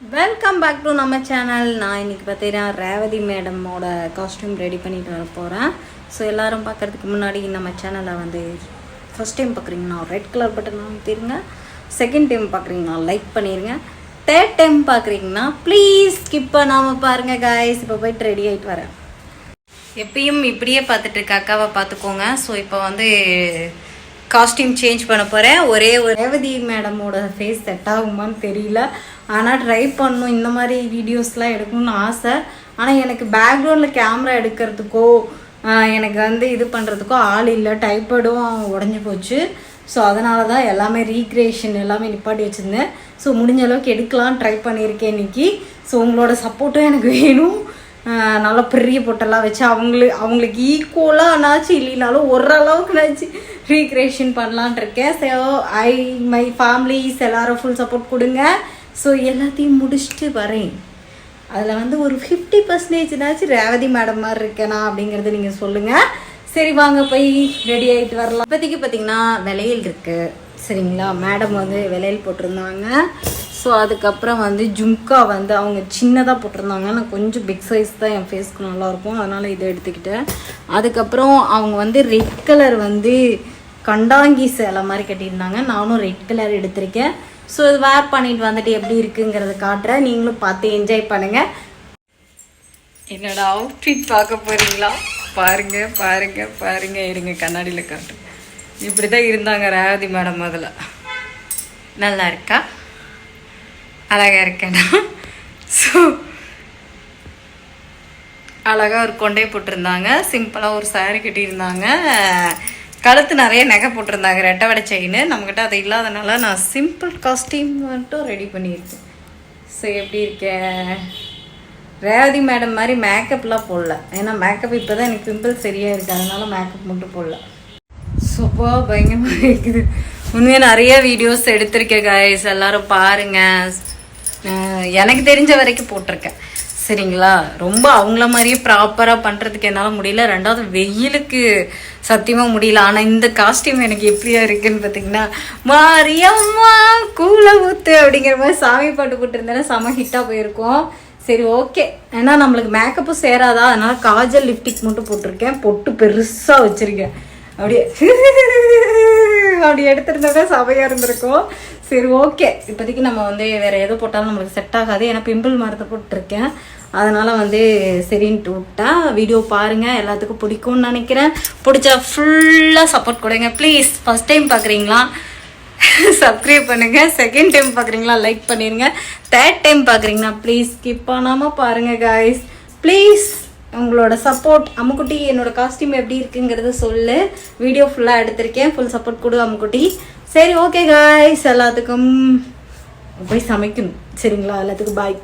Welcome back to நம்ம channel. நான் இன்றைக்கி பார்த்தீங்கன்னா ரேவதி மேடமோட காஸ்டியூம் ரெடி பண்ணிட்டு வர போகிறேன். ஸோ எல்லோரும் பார்க்குறதுக்கு முன்னாடி நம்ம சேனலை வந்து ஃபஸ்ட் டைம் பார்க்குறீங்கன்னா ரெட் கலர் பட்டன் அமுத்திடுங்க. செகண்ட் டைம் பார்க்குறீங்கன்னா லைக் பண்ணிடுங்க. தேர்ட் டைம் பார்க்குறீங்கன்னா ப்ளீஸ் ஸ்கிப் பண்ணாமல் பாருங்கள் காய்ஸ். இப்போ போய்ட்டு ரெடி ஆகிட்டு வரேன். எப்பயும் இப்படியே பார்த்துட்டு இருக்க அக்காவை பார்த்துக்கோங்க. ஸோ இப்போ வந்து காஸ்டியூம் சேஞ்ச் பண்ண போகிறேன். ஒரே ஒரு ரேவதி மேடமோட ஃபேஸ் செட் ஆகுமான்னு தெரியல, ஆனால் ட்ரை பண்ணணும். இந்த மாதிரி வீடியோஸ்லாம் எடுக்கணும்னு ஆசை. ஆனால் எனக்கு பேக்ரவுண்டில் கேமரா எடுக்கிறதுக்கோ எனக்கு வந்து இது பண்ணுறதுக்கோ ஆள் இல்லை. டைப்படும் உடஞ்சி போச்சு. ஸோ அதனால தான் எல்லாமே ரீக்ரியேஷன் எல்லாமே நிப்பாட்டி வச்சுருந்தேன். ஸோ முடிஞ்ச அளவுக்கு எடுக்கலாம் ட்ரை பண்ணியிருக்கேன் இன்றைக்கி. ஸோ உங்களோட சப்போர்ட்டும் எனக்கு வேணும். நல்லா பெரிய பொட்டெல்லாம் வச்சு அவங்களுக்கு ஈக்குவலாகனாச்சும் இல்லைனாலும் ஓரளவுக்குனாச்சு ரீக்ரியேஷன் பண்ணலான் இருக்கேன். ஸோ மை ஃபேமிலிஸ் எல்லோரும் ஃபுல் சப்போர்ட் கொடுங்க. ஸோ எல்லாத்தையும் முடிச்சுட்டு வரேன். அதில் வந்து ஒரு 50% ரேவதி மேடம் மாதிரி இருக்கேனா அப்படிங்கிறது நீங்கள் சொல்லுங்கள். சரி வாங்க போய் ரெடி ஆகிட்டு வரலாம். இப்போதைக்கு பார்த்திங்கன்னா விலையில் இருக்குது சரிங்களா. மேடம் வந்து விலையில் போட்டிருந்தாங்க. ஸோ அதுக்கப்புறம் வந்து ஜும்கா வந்து அவங்க சின்னதாக போட்டிருந்தாங்க. நான் கொஞ்சம் பிக் சைஸ் தான் என் ஃபேஸ்க்கு நல்லாயிருக்கும், அதனால் இதை எடுத்துக்கிட்டேன். அதுக்கப்புறம் அவங்க வந்து ரெட் கலர் வந்து கண்டாங்கி சேலை மாதிரி கட்டியிருந்தாங்க. நானும் ரெட் கலர் எடுத்திருக்கேன். ஸோ இது வேர் பண்ணிட்டு வந்துட்டு எப்படி இருக்குங்கிறத காட்டுறேன். நீங்களும் பார்த்து என்ஜாய் பண்ணுங்கள். என்னோட அவுட்ஃபிட் பார்க்க போகிறீங்களா? பாருங்கள் பாருங்கள் பாருங்கள். இருங்க கண்ணாடியில் காட்டு. இப்படி தான் இருந்தாங்க ரேவதி மேடம். முதல்ல நல்லா இருக்கா? அழகாக இருக்கேனா? ஸோ அழகாக ஒரு கொண்டை போட்டிருந்தாங்க. சிம்பிளாக ஒரு சாரி கட்டியிருந்தாங்க. கழுத்து நிறைய நகை போட்டிருந்தாங்க, ரெட்டை வடை செயின். நம்மக்கிட்ட அது இல்லாதனால நான் சிம்பிள் காஸ்டியூம் மட்டும் ரெடி பண்ணியிருக்கேன். ஸோ எப்படி இருக்கேன்? ரேவதி மேடம் மாதிரி மேக்கப்லாம் போடல. ஏன்னா மேக்கப் இப்போ தான் எனக்கு பிம்பிள் சரியாக இருக்குது, அதனால மேக்கப் மட்டும் போடல. சூப்பா பயங்கரமாக இருக்குது. உண்மையாக நிறைய வீடியோஸ் எடுத்திருக்கேன் காய்ஸ், எல்லோரும் பாருங்கள். எனக்கு தெரிஞ்ச வரைக்கும் போட்டிருக்கேன் சரிங்களா. ரொம்ப அவங்கள மாதிரியே ப்ராப்பராக பண்ணுறதுக்கு என்னால் முடியல. ரெண்டாவது வெயிலுக்கு சத்தியமாக முடியல. ஆனால் இந்த காஸ்டியூம் எனக்கு எப்படியா இருக்குன்னு பார்த்தீங்கன்னா, மாரியம்மா கூலை ஊத்து அப்படிங்கிற மாதிரி சாமி பாட்டு போட்டுருந்தேன்னா செம ஹிட்டாக போயிருக்கோம். சரி ஓகே. ஏன்னா நம்மளுக்கு மேக்கப்பும் சேராதா, அதனால் காஜல் லிப்டிக் மட்டும் போட்டிருக்கேன். பொட்டு பெருசாக வச்சுருக்கேன். அப்படியே அப்படி எடுத்துருந்தா சபையாக இருந்திருக்கும். சரி ஓகே. இப்போதைக்கு நம்ம வந்து வேறு எது போட்டாலும் நம்மளுக்கு செட் ஆகாது. ஏன்னா பிம்பிள் மரத்தை போட்டிருக்கேன், அதனால் வந்து சரின்ட்டு விட்டா. வீடியோ பாருங்கள், எல்லாத்துக்கும் பிடிக்கும்னு நினைக்கிறேன். பிடிச்சா ஃபுல்லாக சப்போர்ட் கொடுங்க ப்ளீஸ். ஃபஸ்ட் டைம் பார்க்குறீங்களா சப்ஸ்கிரைப் பண்ணுங்கள். செகண்ட் டைம் பார்க்குறீங்களா லைக் பண்ணிடுங்க. தேர்ட் டைம் பார்க்குறீங்களா ப்ளீஸ் ஸ்கிப் பண்ணாமல் பாருங்கள் காய்ஸ் ப்ளீஸ். உங்களோட சப்போர்ட். அம்முக்குட்டி என்னோட காஸ்டியூம் எப்படி இருக்குங்கிறத சொல்லு. வீடியோ ஃபுல்லாக எடுத்திருக்கேன், ஃபுல் சப்போர்ட் கொடு அம்முக்குட்டி. சரி ஓகே காய்ஸ், எல்லாத்துக்கும் போய் சமைக்கணும் சரிங்களா. எல்லாத்துக்கும் பாய்.